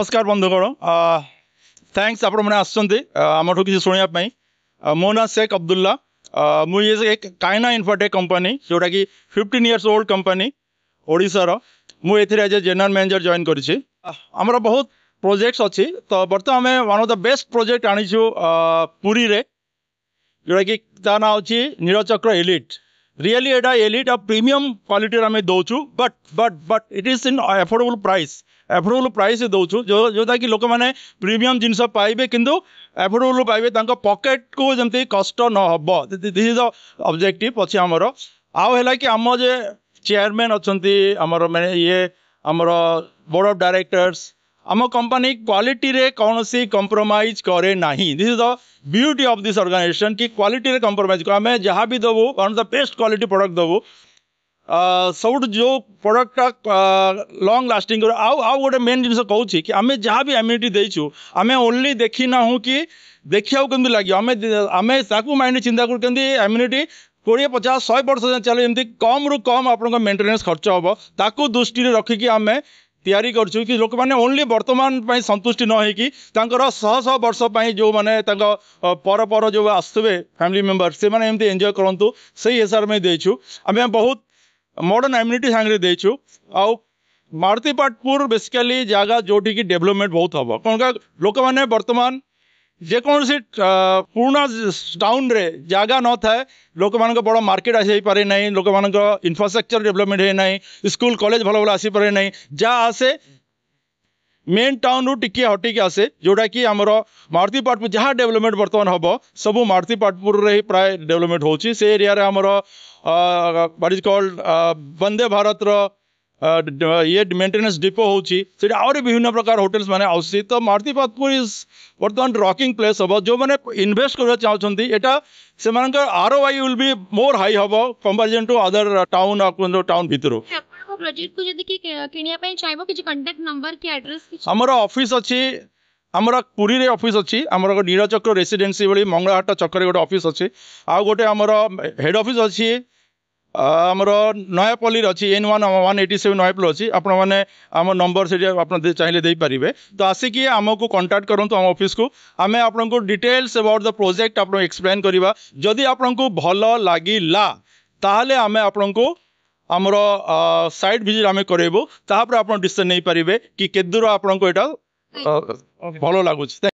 नमस्कार बंधुगण थैंक्स आपण मैंने आमठू किसी शुणापी मो ना शेख अब्दुल्ला मुझे एक काइना इन्फोटेक कंपनी जोटा कि 15 इयर्स ओल्ड कंपनी ओडिशार मुझे as a general manager join करी आमर बहुत प्रोजेक्ट्स अच्छी तो बर्तमान आम one of the best project आनीचु पुरी रे जोटा कि ता ना अच्छी नीलचक्र एलिट रियली एटा एलिट प्रीमियम क्वालिटी आम दौचु but but but it is in affordable price दौचु जोटा कि लोक मैंने प्रीमियम जिनस पाइबे किंतु एफोर्डेबल पाइबे पॉकेट को जमती कष्ट न hub this is the objective पछे आमर आउ है कि आम जे चेयरमैन अच्छी आमर मैंने ये आमर बोर्ड ऑफ डायरेक्टर्स आम कंपनी क्वालिटी रे कौन सी कंप्रोमाइज करे नहीं this is the beauty of this organization कि क्वालिटी रे कंप्रोमाइज आम जहाँ भी देवु one of the best quality product देवु सब जो प्रोडक्टा लॉन्ग लास्टिंग आउ गोटे मेन जिन कहूँ कि आम जहाँ भी एम्यूनिटी देचु आम ओनली देखी ना हूँ कि देखा कमी लगे आम माइंड चिंता कर एम्यूनिटी 20-50-100 वर्ष चले जमी कम रु कम आप मेंटेनेंस खर्च हम ताकू दृष्टि रखिकी आम तैयारी करछु कि लोक मैंने ओनली वर्तमान पर संतुष्टि न होगी शह वर्ष जो मैंने पर जो आसुवे फैमिली मेंबर से मैंने एमती एंजॉय करूँ से हिसाब में देचु आम बहुत मॉडर्न एम्यूनिटी सांगे देचु आउ मारुति पाटपुर बेसिकली जगह जोटी की डेवलपमेंट बहुत हम कौन लोक मैंने वर्तमान जेकोसी पुराना टाउन रे जगह न थाए लोक मान बड़ मार्केट आसी पारे ना लोक मान इंफ्रास्ट्रक्चर डेवलपमेंट है ना स्कूल कॉलेज भल भल आसी पारे ना जहाँ आसे मेन टाउन रु टिके हटिकी आसे जोटा कि आमर मारुति पाटपुर जहाँ डेवलपमेंट बर्तमान हम सब मारुति पाटपुर रे प्राय डेवलपमेंट होची से एरिया रे आमर what is called Vande Bharat रो ये मेंटेनेंस डिपो होची आहुरी विभिन्न प्रकार होटेल्स माने आउसी तो मारुति पाटपुर इज बर्तमान रॉकिंग प्लेस हम जो मैंने इन्वेस्ट करना चाहते यहाँ से ROI will be more high हम comparison to other town town भितर प्रोजेक्ट को जदी किनिया पई चाहबो किछि कांटेक्ट नंबर की एड्रेस किछि हमर ऑफिस अछि आमर पुरी रे ऑफिस अछि आमर नीलचक्र रेसिडेंसी बली मंगलाहाट चक्कर गोटे ऑफिस अछि आ गोटे आमर हेड ऑफिस अछि आमर नयापल्ली अच्छी N1 187 नयापल्ली अच्छी आपण मैंने आम नंबर से चाहिए दे पारे तो आसिकी आमको कांटेक्ट करूँ आम ऑफिस को आम आपको डिटेल्स अबाउट द प्रोजेक्ट आप एक्सप्लेन करवा जदि आपको भल लगिला ताहले आम आपको आमर साइट विजिट आम करेबू तापर आप डिसीजन नहीं पारे कि केदूर आपको यहाँ भल लगुच।